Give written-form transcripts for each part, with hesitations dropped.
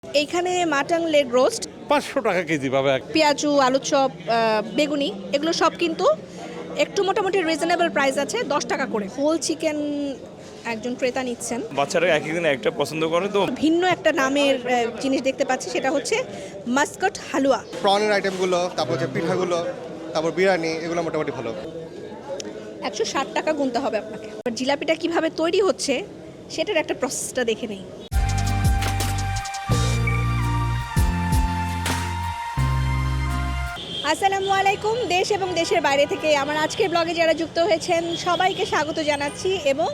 এইখানে mutton leg roast 500 টাকা KG পাবে। পেঁয়াজু আলুর চপ বেগুনি এগুলো সব কিন্তু একটু মোটামুটি রিজনেবল প্রাইস আছে, 10 টাকা করে। হোল চিকেন একজন ক্রেতা নিচ্ছেন। বাচ্চারা এক একদিন একটা পছন্দ করে তো। ভিন্ন একটা নামের জিনিস দেখতে পাচ্ছি, সেটা হচ্ছে মাস্কট হালুয়া। প্রনের আইটেমগুলো, তারপর হচ্ছে পিঠাগুলো, তারপর বিরিয়ানি, এগুলো মোটামুটি ভালো। 160 টাকা গুনতে হবে আপনাকে। আর জিলাপিটা কিভাবে তৈরি হচ্ছে সেটার একটা প্রসেসটা দেখে নেই। আসসালামু আলাইকুম। দেশ এবং দেশের বাইরে থেকে আমার আজকের ব্লগে যারা যুক্ত হয়েছেন সবাইকে স্বাগত জানাচ্ছি এবং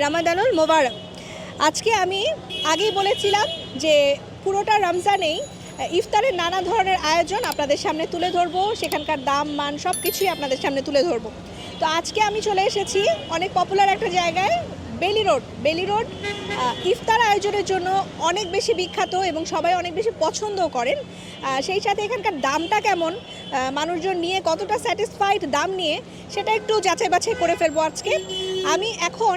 রামাদানুল মোবারক। আজকে আমি আগেই বলেছিলাম যে পুরোটা রমজানেই ইফতারের নানা ধরনের আয়োজন আপনাদের সামনে তুলে ধরবো, সেখানকার দাম মান সব কিছুই আপনাদের সামনে তুলে ধরবো। তো আজকে আমি চলে এসেছি অনেক পপুলার একটা জায়গায়, বেলি রোড ইফতার আয়োজনের জন্য অনেক বেশি বিখ্যাত এবং সবাই অনেক বেশি পছন্দও করেন। সেই সাথে এখানকার দামটা কেমন, মানুষজন নিয়ে কতটা স্যাটিসফাইড দাম নিয়ে, সেটা একটু যাচাই বাছাই করে ফেলবো আজকে। আমি এখন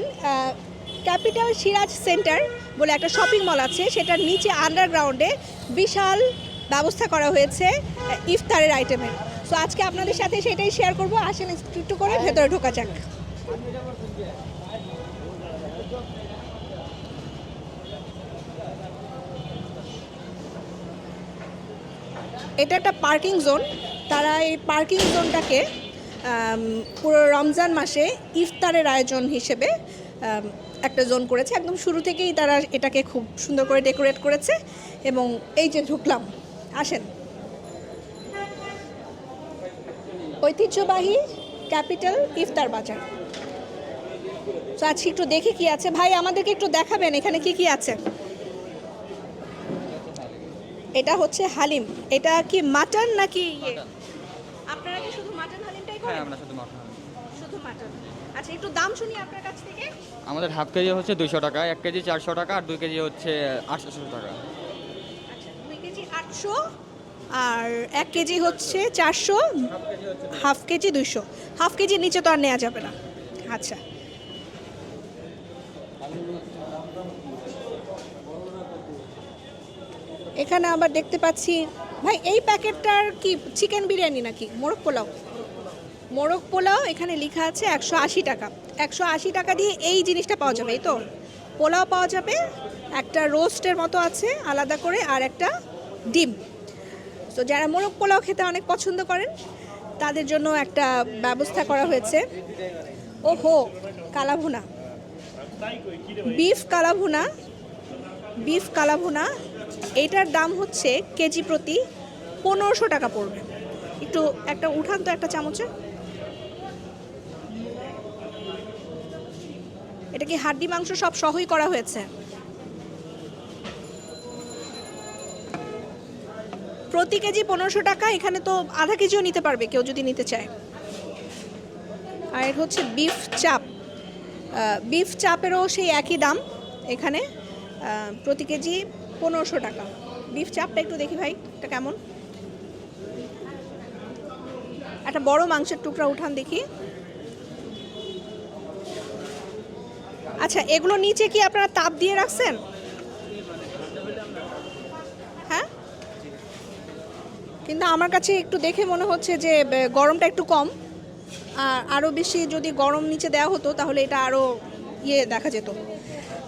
ক্যাপিটাল সিরাজ সেন্টার বলে একটা শপিং মল আছে, সেটার নিচে আন্ডারগ্রাউন্ডে বিশাল ব্যবস্থা করা হয়েছে ইফতারের আইটেমের। সো আজকে আপনাদের সাথে সেটাই শেয়ার করবো। আসেন একটু করে ভেতরে ঢোকা যাক। এটা একটা পার্কিং জোন। তারা এই পার্কিং জোনটাকে পুরো রমজান মাসে ইফতারের আয়োজন হিসেবে একটা জোন করেছে। একদম শুরু থেকেই তারা এটাকে খুব সুন্দর করে ডেকোরেট করেছে এবং এই যে ঢুকলাম, আসেন, ঐতিহ্যবাহী ক্যাপিটাল ইফতার বাজার। তো আজকে একটু দেখি কি আছে। ভাই আমাদেরকে একটু দেখাবেন এখানে কি কি আছে। এটা হচ্ছে হালিম। এটা কি মাটন নাকি আপনারা কি শুধু মাটন হালিমটাই করেন? হ্যাঁ, আমরা শুধু মাটন হালিম। শুধু মাটন। আচ্ছা, একটু দাম শুনি আপনার কাছ থেকে। আমাদের হাফ কেজি হচ্ছে 200 টাকা, 1 কেজি 400 টাকা আর 2 কেজি হচ্ছে 800 টাকা। আচ্ছা, 2 কেজি 800 আর 1 কেজি হচ্ছে 400, হাফ কেজি 200। হাফ কেজির নিচে তো আর নেওয়া যাবে না। আচ্ছা, এখানে আবার দেখতে পাচ্ছি, ভাই এই প্যাকেটটার কি চিকেন বিরিয়ানি নাকি মোরগ পোলাও? মোরগ পোলাও এখানে লেখা আছে 180 টাকা। 180 টাকা দিয়ে এই জিনিসটা পাওয়া যাবে, এই তো? পোলাও পাওয়া যাবে, একটা রোস্টের মতো আছে আলাদা করে, আর একটা ডিম। তো যারা মোরগ পোলাও খেতে অনেক পছন্দ করেন তাদের জন্য একটা ব্যবস্থা করা হয়েছে। ওহো, কালাভুনা, বিফ কালাভুনা, এইটার দাম হচ্ছে কেজি প্রতি 1500 টাকা পড়বে। একটু একটা উঠান তো একটা চামচে। এটা কি হাড্ডি মাংস সব সহই করা হয়েছে? প্রতি কেজি 1500 টাকা। এখানে তো আধা কেজিও নিতে পারবে কেউ যদি নিতে চায়। আর এর হচ্ছে বিফ চাপ। বিফ চাপেরও সেই একই দাম এখানে, প্রতি কেজি 1500 টাকা। বিফ চাপটা একটু দেখি ভাই, এটা কেমন। একটা বড় মাংসের টুকরা উঠান দেখি। আচ্ছা, এগুলো নিচে কি আপনারা তাপ দিয়ে রাখছেন? হ্যাঁ, কিন্তু আমার কাছে একটু দেখে মনে হচ্ছে যে গরমটা একটু কম। আর আরও বেশি যদি গরম নিচে দেওয়া হতো তাহলে এটা আরও দেখা যেত।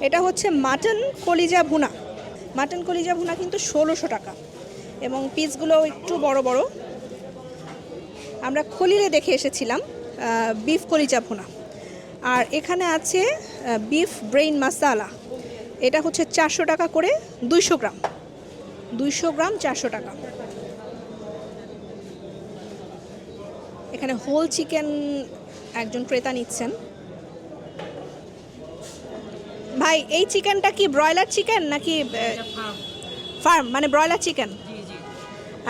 এটা হচ্ছে মাটন কলিজা ভুনা। মাটন কলিজা ভুনা কিন্তু 1600 টাকা এবং পিসগুলো একটু বড় বড়। আমরা খলিলে দেখে এসেছিলাম বিফ কলিজা ভুনা। আর এখানে আছে বিফ ব্রেইন মাসালা। এটা হচ্ছে 400 টাকা করে, 200 গ্রাম 400 টাকা। এখানে হোল চিকেন একজন ক্রেতা নিচ্ছেন। ভাই এই চিকেনটা কি ব্রয়লার চিকেন নাকি ফার্ম, মানে ব্রয়লার চিকেন?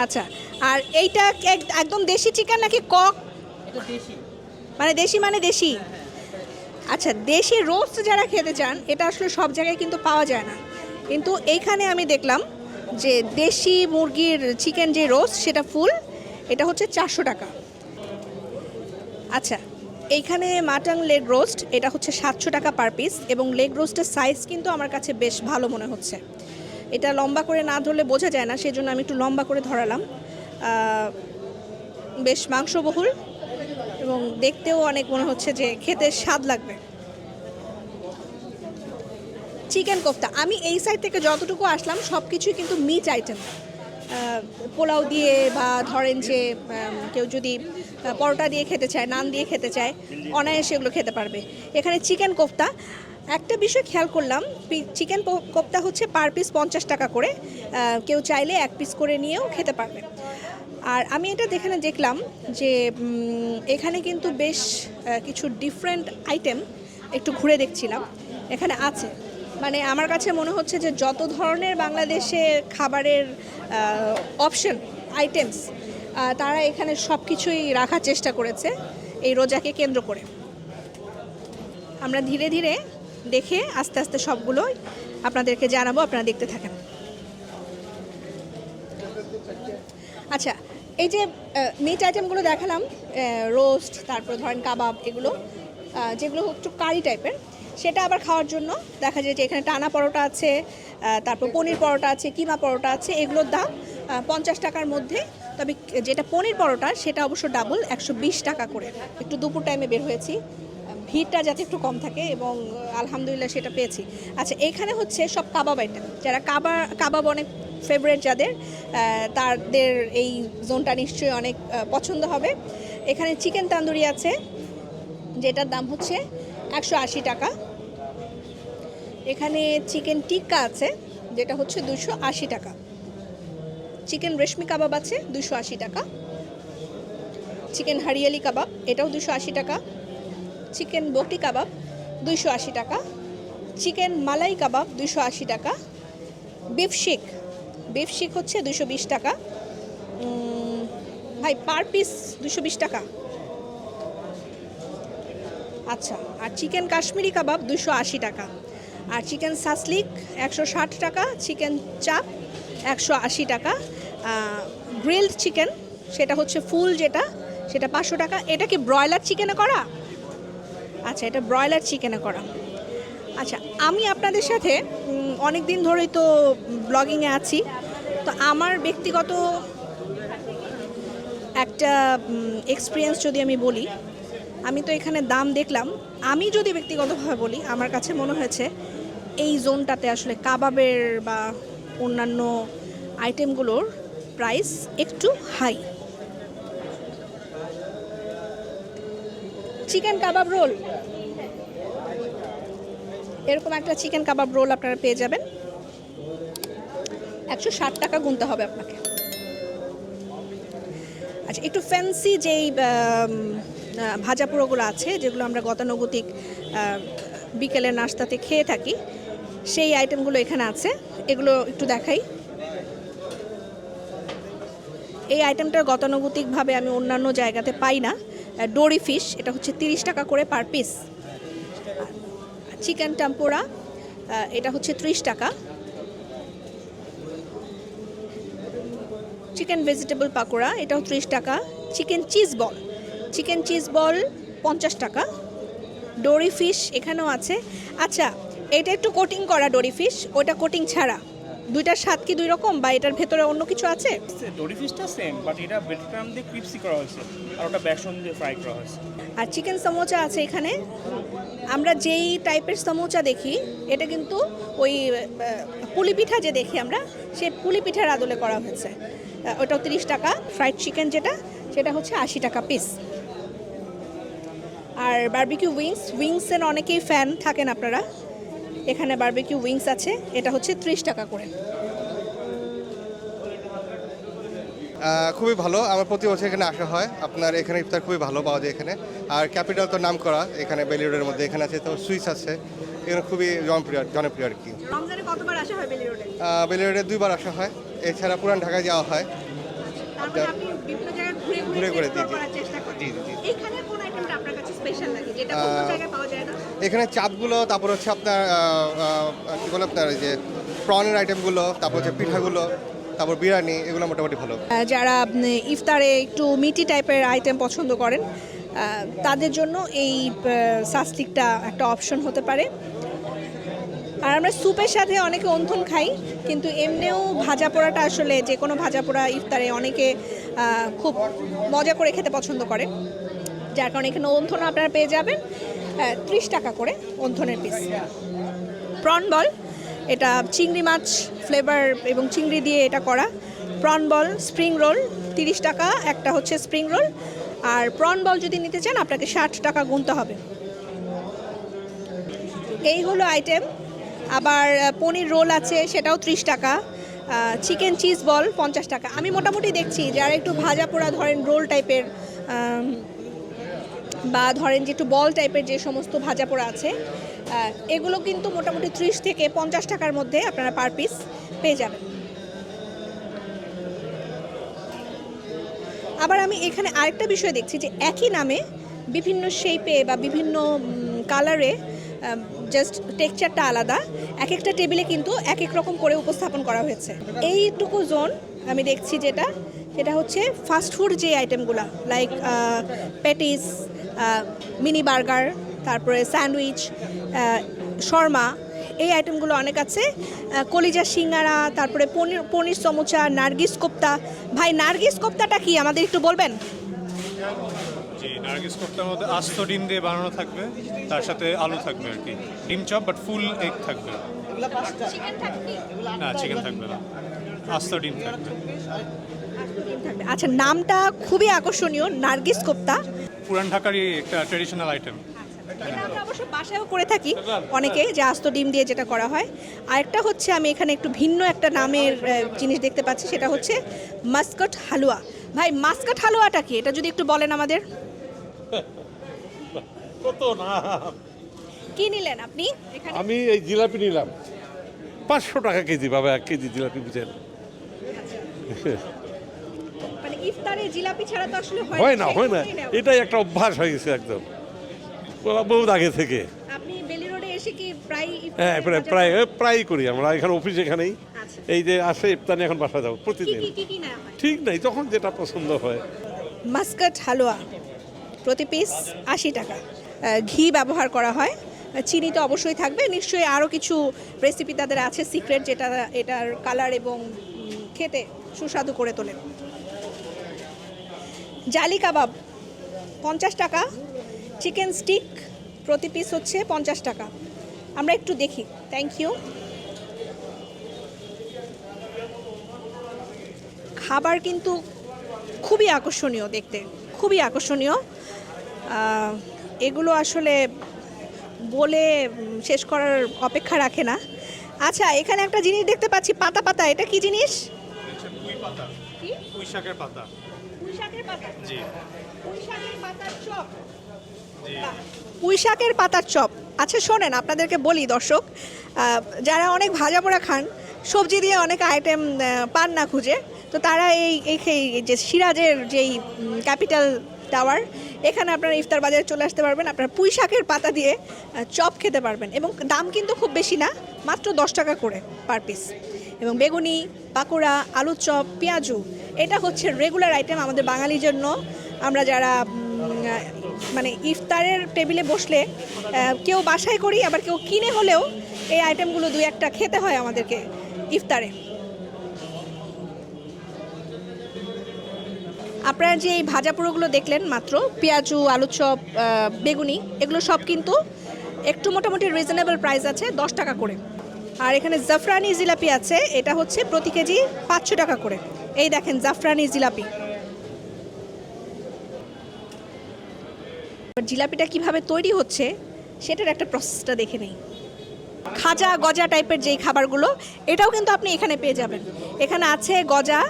আচ্ছা, আর এইটা একদম দেশি চিকেন নাকি কক? মানে দেশি। আচ্ছা, দেশি রোস্ট যারা খেতে চান এটা আসলে সব জায়গায় কিন্তু পাওয়া যায় না, কিন্তু এইখানে আমি দেখলাম যে দেশি মুরগির চিকেন যে রোস্ট সেটা ফুল, এটা হচ্ছে 400 টাকা। আচ্ছা, এইখানে মাটন লেগ রোস্ট, এটা হচ্ছে 700 টাকা পার পিস এবং লেগ রোস্টের সাইজ কিন্তু আমার কাছে বেশ ভালো মনে হচ্ছে। এটা লম্বা করে না ধরলে বোঝা যায় না, সেজন্য আমি একটু লম্বা করে ধরালাম। বেশ মাংসবহুল এবং দেখতেও অনেক মনে হচ্ছে যে খেতে স্বাদ লাগবে। চিকেন কোফতা, আমি এই সাইড থেকে যতটুকু আসলাম সব কিছুই কিন্তু মিট আইটেম। পোলাও দিয়ে বা ধরেন যে কেউ যদি পরোটা দিয়ে খেতে চায়, নান দিয়ে খেতে চায়, অনায়াসে এগুলো খেতে পারবে। এখানে চিকেন কোফতা, একটা বিষয় খেয়াল করলাম, চিকেন কোফতা হচ্ছে পার পিস 50 টাকা করে, কেউ চাইলে এক পিস করে নিয়েও খেতে পারবে। আর আমি এটা দেখলাম যে এখানে কিন্তু বেশ কিছু ডিফারেন্ট আইটেম একটু ঘুরে দেখছিলাম এখানে আছে। মানে আমার কাছে মনে হচ্ছে যে যত ধরনের বাংলাদেশে খাবারের অপশন আইটেমস, তারা এখানে সব কিছুই রাখার চেষ্টা করেছে এই রোজাকে কেন্দ্র করে। আমরা ধীরে ধীরে দেখে আস্তে আস্তে সবগুলোই আপনাদেরকে জানাবো, আপনারা দেখতে থাকেন। আচ্ছা, এই যে মিট আইটেমগুলো দেখালাম, রোস্ট, তারপর ধরেন কাবাব, এগুলো যেগুলো একটু কারি টাইপের, সেটা আবার খাওয়ার জন্য দেখা যায় যে এখানে টানা পরোটা আছে, তারপর পনির পরোটা আছে, কিমা পরোটা আছে, এগুলোর দাম 50 টাকার মধ্যে। তবে যেটা পনির পরোটা সেটা অবশ্য ডাবল, 120 টাকা করে। একটু দুপুর টাইমে বের হয়েছি, ভিড়টা যাতে একটু কম থাকে, এবং আলহামদুলিল্লাহ সেটা পেয়েছি। আচ্ছা, এখানে হচ্ছে সব কাবাব আইটেম, যারা কাবাব অনেক ফেভারিট যাদের, তাদের এই জোনটা নিশ্চয়ই অনেক পছন্দ হবে। এখানে চিকেন তান্দুরি আছে, যেটার দাম হচ্ছে 180 টাকা। এখানে চিকেন টিক্কা আছে, যেটা হচ্ছে 280 টাকা। চিকেন রেশমি কাবাব আছে 280 টাকা। চিকেন হারিয়ালি কাবাব, এটাও 280 টাকা। চিকেন বটি কাবাব 280 টাকা। চিকেন মালাই কাবাব 280 টাকা। বিফ শিক হচ্ছে 220 টাকা। ভাই, পার পিস 220 টাকা। আচ্ছা, আর চিকেন কাশ্মীরি কাবাব 280 টাকা। আর চিকেন সাসলিক 160 টাকা। চিকেন চাপ 180 টাকা। গ্রিলড চিকেন, সেটা হচ্ছে ফুল যেটা, সেটা 500 টাকা। এটা কি ব্রয়লার চিকেনে করা? আচ্ছা, এটা ব্রয়লার চিকেনে করা। আচ্ছা, আমি আপনাদের সাথে অনেক দিন ধরেই তো ব্লগিংয়ে আছি, তো আমার ব্যক্তিগত একটা এক্সপিরিয়েন্স যদি আমি বলি, আমি তো এখানে দাম দেখলাম, আমি যদি ব্যক্তিগতভাবে বলি, আমার কাছে মনে হয়েছে এই জোনটাতে আসলে কাবাবের বা অন্যান্য আইটেমগুলোর প্রাইস একটু হাই। চিকেন কাবাব রোল, এরকম একটা চিকেন কাবাব রোল আপনারা পেয়ে যাবেন, 160 টাকা গুনতে হবে আপনাকে। আচ্ছা, একটু ফ্যান্সি যেই ভাজা পোড়োগুলো আছে, যেগুলো আমরা গতানুগতিক বিকেলের নাস্তাতে খেয়ে থাকি, সেই আইটেমগুলো এখানে আছে। এগুলো একটু দেখাই। এই আইটেমটার গতানুগতিকভাবে আমি অন্যান্য জায়গাতে পাই না। ডোরি ফিশ, এটা হচ্ছে 30 টাকা করে পার পিস। চিকেন টেম্পোরা, এটা হচ্ছে 30 টাকা। চিকেন ভেজিটেবল পাকোড়া, এটাও 30 টাকা। চিকেন চিজ বল 50 টাকা। ডোরি ফিশ এখানেও আছে। আচ্ছা, এটা একটু কোটিং করা ডোরি ফিশ, ওটা কোটিং ছাড়া। দুইটার স্বাদ কি দুই রকম, বা এটার ভেতরে অন্য কিছু আছে? ডোরি ফিশটা সেম, বাট এটা ব্রেড ক্রাম্ব দিয়ে ক্রিপসি করা হয়েছে, আর ওটা বেসন দিয়ে ফ্রাই করা হয়েছে। আর চিকেন সমোচা আছে এখানে। আমরা যেই টাইপের সমোচা দেখি, এটা কিন্তু ওই পুলি পিঠা যে দেখি আমরা, সেই পুলি পিঠার আদলে করা হয়েছে। ওটাও 30 টাকা। ফ্রাইড চিকেন যেটা, সেটা হচ্ছে 80 টাকা পিস। আর বারবিকিউ উইংসের অনেকেই ফ্যান থাকেন আপনারা, এখানে বারবিকিউ উইংস আছে, এটা হচ্ছে 30 টাকা করে। খুবই ভালো, আমার প্রতি বছর এখানে আসা হয়। আপনার এখানে ইফতার খুবই ভালো পাওয়া যায় এখানে। আর ক্যাপিটাল তো নাম করা এখানে, বেলি রোডের মধ্যে। এখানে আছে তো সুইস আছে, এখানে খুবই জনপ্রিয় আর কি। রমজানে কতবার আসা হয় বেলি রোডে? বেলি রোডে 2বার আসা হয়, এছাড়া পুরান ঢাকায় যাওয়া হয়। তারপরে আপনি বিভিন্ন জায়গায় ঘুরে ঘুরে explore জি, জি। করার চেষ্টা করেন। জি, জি। এখানে কোন আইটেমটা আপনার কাছে স্পেশাল লাগে, যেটা অন্য জায়গায় পাওয়া যায় না? এখানে চাপগুলো, তারপর হচ্ছে আপনার কী বলে আপনার ওই যে প্রনের আইটেমগুলো, তারপর হচ্ছে পিঠাগুলো, তারপর বিরিয়ানি, এগুলো মোটামুটি ভালো। যারা ইফতারে একটু মিটি টাইপের আইটেম পছন্দ করেন, তাদের জন্য এই সাসলিকটা একটা অপশন হতে পারে। আর আমরা স্যুপের সাথে অনেকে অন্থন খাই, কিন্তু এমনিও ভাজা পোড়াটা আসলে যে কোনো ভাজা পোড়া ইফতারে অনেকে খুব মজা করে খেতে পছন্দ করে, যার কারণে এখানে অন্থন আপনারা পেয়ে যাবেন 30 টাকা করে অন্থনের পিস। প্রন বল, এটা চিংড়ি মাছ ফ্লেভার এবং চিংড়ি দিয়ে এটা করা প্রন বল। স্প্রিং রোল 30 টাকা একটা হচ্ছে স্প্রিং রোল, আর প্রন বল যদি নিতে চান আপনাকে 60 টাকা গুনতে হবে। এই হলো আইটেম। আবার পনির রোল আছে, সেটাও 30 টাকা। চিকেন চিজ বল 50 টাকা। আমি মোটামুটি দেখছি যারা একটু ভাজা পোড়া ধরেন রোল টাইপের বা ধরেন যে একটু বল টাইপের যে সমস্ত ভাজা পোড়া আছে, এগুলো কিন্তু মোটামুটি 30 থেকে 50 টাকার মধ্যে আপনারা পার পিস পেয়ে যাবেন। আবার আমি এখানে আরেকটা বিষয় দেখছি যে একই নামে বিভিন্ন শেপে বা বিভিন্ন কালারে, জাস্ট টেক্সচারটা আলাদা, এক একটা টেবিলে কিন্তু এক এক রকম করে উপস্থাপন করা হয়েছে। এইটুকু জোন আমি দেখছি যেটা হচ্ছে ফাস্ট ফুড যে আইটেমগুলো, লাইক প্যাটিস, মিনি বার্গার, তারপরে স্যান্ডউইচ, শর্মা, এই আইটেমগুলো অনেক আছে। কলিজা সিঙ্গারা, তারপরে পনির সমোচা, নার্গিস কোপ্তা। ভাই, নার্গিস কোপ্তাটা কি আমাদের একটু বলবেন? জি, নার্গিস কোপ্তার মধ্যে আস্ত ডিম দিয়ে বানানো থাকবে, তার সাথে আলু থাকবে আর কি, ডিম চপ বাট ফুল এগ থাকবে। না, চিকেন থাকবে না, আস্ত ডিম থাকবে। আচ্ছা, নামটা খুবই আকর্ষণীয়, নার্গিস কোপ্তা। পুরান ঢাকারই একটা ট্রেডিশনাল আইটেম। এটা আমরা অবশ্য বাসায়ও করে থাকি অনেকে, যে আস্ত ডিম দিয়ে যেটা করা হয়। আরেকটা হচ্ছে আমি এখানে একটু ভিন্ন একটা নামের জিনিস দেখতে পাচ্ছি, সেটা হচ্ছে মাস্কট হালুয়া। ভাই, মাস্কট হালুয়াটা কি, এটা যদি একটু বলেন আমাদের। কত না, কি নিলেন আপনি এখানে? আমি এই জিলাপি নিলাম 500 টাকা কেজি, বাবা 1 কেজি জিলাপি বুঝেন। মানে ইফতারে জিলাপি ছাড়া তো আসলে হয় না, সেই হয় না, জন্যই নেওয়া। এটাই একটা অভ্যাস হয়ে গেছে একদম বহুত আগে থেকে। আপনি বেলি রোডে এসে কি প্রায় হ্যাঁ, প্রায়ই করি আমরা এখানে, অফিস এখানেই। আচ্ছা। এই যে আসে ইফতারি, এখন বাসা যাবো কি প্রতিদিন। কি কি কি নেওয়া হয়? ঠিক নাই, যখন যেটা পছন্দ হয়। মাস্কট হালুয়া প্রতি পিস 80 টাকা। ঘি ব্যবহার করা হয়, চিনি তো অবশ্যই থাকবে, নিশ্চয়ই আরও কিছু রেসিপি তাদের আছে সিক্রেট, যেটা এটার কালার এবং খেতে সুস্বাদু করে তোলে। জালি কাবাব 50 টাকা। চিকেন স্টিক প্রতি পিস হচ্ছে 50 টাকা। আমরা একটু দেখি। Thank you. খাবার কিন্তু খুবই আকর্ষণীয় দেখতে, খুবই আকর্ষণীয়। এগুলো আসলে বলে শেষ করার অপেক্ষা রাখে না। আচ্ছা, এখানে একটা জিনিস দেখতে পাচ্ছি, পাতা পাতা, এটা কি জিনিস? পুঁই পাতা, কি? পুঁই শাকের পাতা। পুঁই শাকের পাতা? জি, পুঁই শাকের পাতার চপ। জি। বাহ, পুঁই শাকের পাতার চপ। আচ্ছা শোনেন, আপনাদেরকে বলি দর্শক, যারা অনেক ভাজা পোড়া খান, সবজি দিয়ে অনেক আইটেম পান না খুঁজে, তো তারা এই যে সিরাজের যেই ক্যাপিটাল টাওয়ার, এখানে আপনারা ইফতার বাজারে চলে আসতে পারবেন, আপনারা পুঁই শাকের পাতা দিয়ে চপ খেতে পারবেন। এবং দাম কিন্তু খুব বেশি না, মাত্র 10 টাকা করে পার পিস। এবং বেগুনি, পাকোড়া, আলুর চপ, পেঁয়াজু, এটা হচ্ছে রেগুলার আইটেম আমাদের বাঙালির জন্য। আমরা যারা মানে ইফতারের টেবিলে বসলে কেউ বাসায় করি, আবার কেউ কিনে হলেও এই আইটেমগুলো 2-1টা খেতে হয় আমাদেরকে ইফতারে। আপনারা যে এই ভাজা পোড়োগুলো দেখলেন মাত্র, পেঁয়াজু, আলুর চপ, বেগুনি, এগুলো সব কিন্তু একটু মোটামুটি রিজনেবল প্রাইস আছে, 10 টাকা করে। আর এখানে জাফরানি জিলাপি আছে, এটা হচ্ছে প্রতি কেজি 500 টাকা করে। এই দেখেন জাফরানি জিলাপি। জিলাপিটা কিভাবে তৈরি হচ্ছে সেটার একটা প্রসেসটা দেখে নেই। খাজা গজা টাইপের যেই খাবারগুলো, এটাও কিন্তু আপনি এখানে পেয়ে যাবেন। এখানে আছে গজা,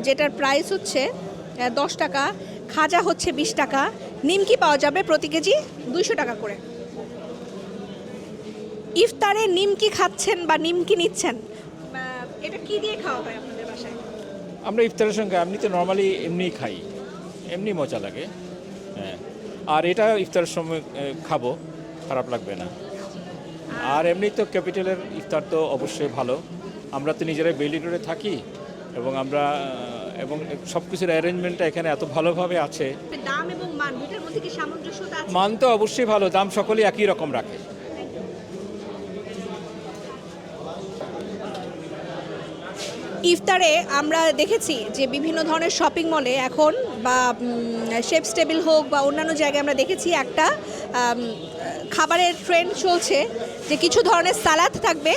যেটার প্রাইস হচ্ছে 10 টাকা, খাজা হচ্ছে 20 টাকা, নিমকি পাওয়া যাবে প্রতি কেজি 200 টাকা করে। ইফতারে নিমকি খাচ্ছেন বা নিমকি নিচ্ছেন, এটা কি দিয়ে খাওয়া হয় আপনাদের বাসায়? আমরা ইফতারের সঙ্গে এমনিতে নর্মালি এমনিই খাই, এমনি মজা লাগে। হ্যাঁ, আর এটা ইফতারের সময় খাবো, খারাপ লাগবে না। আর এমনি তো ক্যাপিটালের ইফতার তো অবশ্যই ভালো। আমরা তো নিজেরাই বেলি রোডে থাকি, এবং সব কিছুর অ্যারেঞ্জমেন্টটা এখানে এত ভালোভাবে আছে। দাম এবং মান দুটোর মধ্যে কি সামঞ্জস্যতা আছে? মান তো অবশ্যই ভালো, দাম সকলেই একই রকম রাখে। ইফতারে আমরা দেখেছি যে বিভিন্ন ধরনের শপিং মলে এখন বা শেফস টেবিল হোক বা অন্যান্য জায়গায় আমরা দেখেছি একটা খাবারের ট্রেন্ড চলছে যে কিছু ধরনের সালাদ থাকবে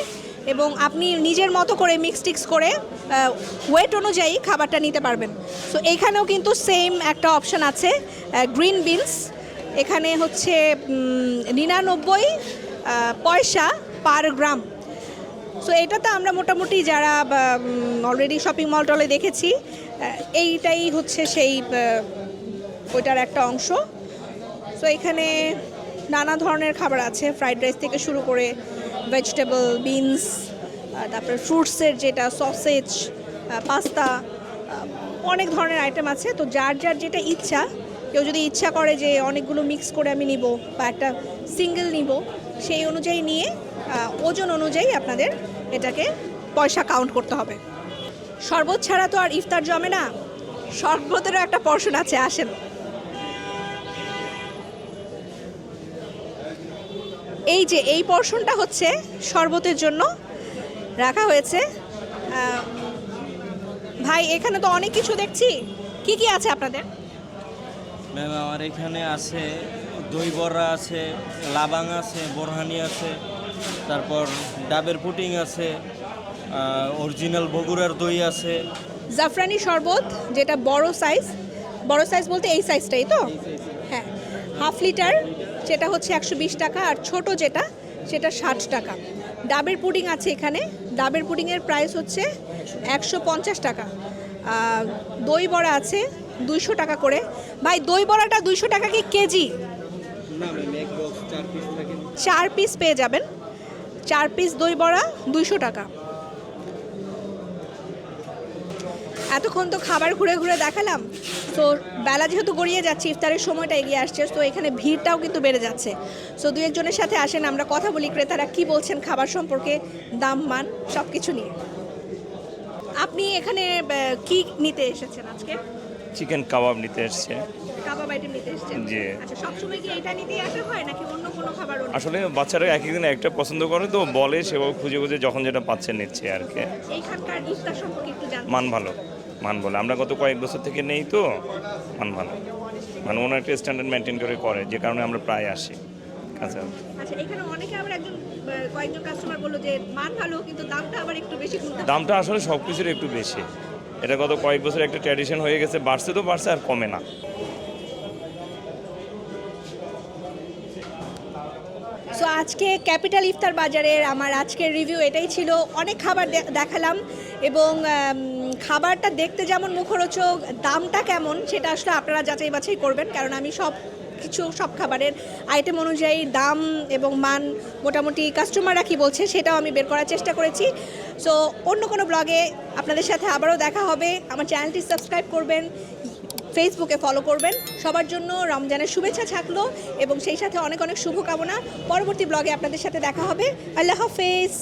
এবং আপনি নিজের মতো করে মিক্স করে ওয়েট অনুযায়ী খাবারটা নিতে পারবেন। সো এইখানেও কিন্তু সেম একটা অপশন আছে, গ্রিন বিনস এখানে হচ্ছে 99 পয়সা পার গ্রাম। সো এটাতে আমরা মোটামুটি যারা অলরেডি শপিং মল টলে দেখেছি এইটাই হচ্ছে সেই ওইটার একটা অংশ। সো এখানে নানা ধরনের খাবার আছে, ফ্রাইড রাইস থেকে শুরু করে ভেজিটেবল, বিনস, তারপরে ফ্রুটসের যেটা সসেজ, পাস্তা, অনেক ধরনের আইটেম আছে। তো যার যার যেটা ইচ্ছা, কেউ যদি ইচ্ছা করে যে অনেকগুলো মিক্স করে আমি নিব বা একটা সিঙ্গেল নিব, সেই অনুযায়ী নিয়ে ওজন অনুযায়ী আপনাদের এটাকে পয়সা কাউন্ট করতে হবে। শরবত ছাড়া তো আর ইফতার জমে না, শরবতেরও একটা পর্শন আছে, আসেন। এই যে এই পর্শনটা হচ্ছে শরবতের জন্য রাখা হয়েছে। ভাই এখানে তো অনেক কিছু দেখছি, কি কি আছে আপনাদের? ম্যাম আমার এখানে আছে দই বড়া আছে, লাবাং আছে, বোরহানি আছে, তারপর ডাবের পুডিং আছে, অরিজিনাল বগুড়ার দই আছে, জাফরানি শরবত যেটা বড় সাইজ বলতে এই সাইজটাই তো, হ্যাঁ, হাফ লিটার যেটা হচ্ছে 120 টাকা, আর ছোট যেটা সেটা 60 টাকা। ডাবের পুডিং আছে এখানে, ডাবের পুডিংয়ের প্রাইস হচ্ছে 150 টাকা। দই বড়া আছে 200 টাকা করে। ভাই দই বড়াটা 200 টাকা কি কেজি? 4 পিস পেয়ে যাবেন, 4 পিস দই বড়া 200 টাকা। এতক্ষণ তো খাবার ঘুরে ঘুরে দেখালাম, তো বেলা যেহেতু গড়িয়ে যাচ্ছে, ইফতারের সময়টা এগিয়ে আসছে, তো এখানে ভিড়টাও কিন্তু বেড়ে যাচ্ছে। সো দু একজনের সাথে আসেন, আমরা কথা বলি ক্রেতারা কি বলছেন খাবার সম্পর্কে, দাম মান সব কিছু নিয়ে। আপনি এখানে কি নিতে এসেছেন আজকে? চিকেন কাবাব নিতে এসছে। কাবাব আইটেম নিতে এসেছেন? জি। আচ্ছা, সবসময় কি এটা নিতেই আসা হয় নাকি অন্য কোনো খাবারও? আসলে বাচ্চারা এক একদিন একটা পছন্দ করে, তো বলে সেভাবে খুঁজে খুঁজে যখন যেটা পাচ্ছে নিচ্ছে আর কি। এইখানকার ইফতার সম্পর্কে একটু জানতে। মান ভালো, আমরা গত কয়েক বছর থেকে নেই তো, মান ভালো, মানে ওনার একটা স্ট্যান্ডার্ড মেনটেন করে যে কারণে আমরা প্রায় আসি। আচ্ছা, এখানে অনেকে আবার কয়েকজন কাস্টমার বললো যে মান ভালো কিন্তু দামটা আবার একটু বেশি। দামটা আসলে সব কিছুর একটু বেশি, এটা গত কয়েক বছর একটা ট্র্যাডিশন হয়ে গেছে, বাড়ছে তো বাড়ছে আর কমে না। সো আজকে ক্যাপিটাল ইফতার বাজারের আমার আজকের রিভিউ এটাই ছিল। অনেক খাবার দেখালাম এবং খাবারটা দেখতে যেমন মুখরোচক, দামটা কেমন সেটা আসলে আপনারা যাচাই বাছাই করবেন, কারণ আমি সব খাবারের আইটেম অনুযায়ী দাম এবং মান মোটামুটি কাস্টমাররা কী বলছে সেটাও আমি বের করার চেষ্টা করেছি। সো অন্য কোনো ব্লগে আপনাদের সাথে আবারও দেখা হবে। আমার চ্যানেলটি সাবস্ক্রাইব করবেন, ফেসবুকে ফলো করবেন। সবার জন্য রমজানের শুভেচ্ছা থাকলো এবং সেই সাথে অনেক অনেক শুভকামনা। পরবর্তী ব্লগে আপনাদের সাথে দেখা হবে। আল্লাহ হাফেজ।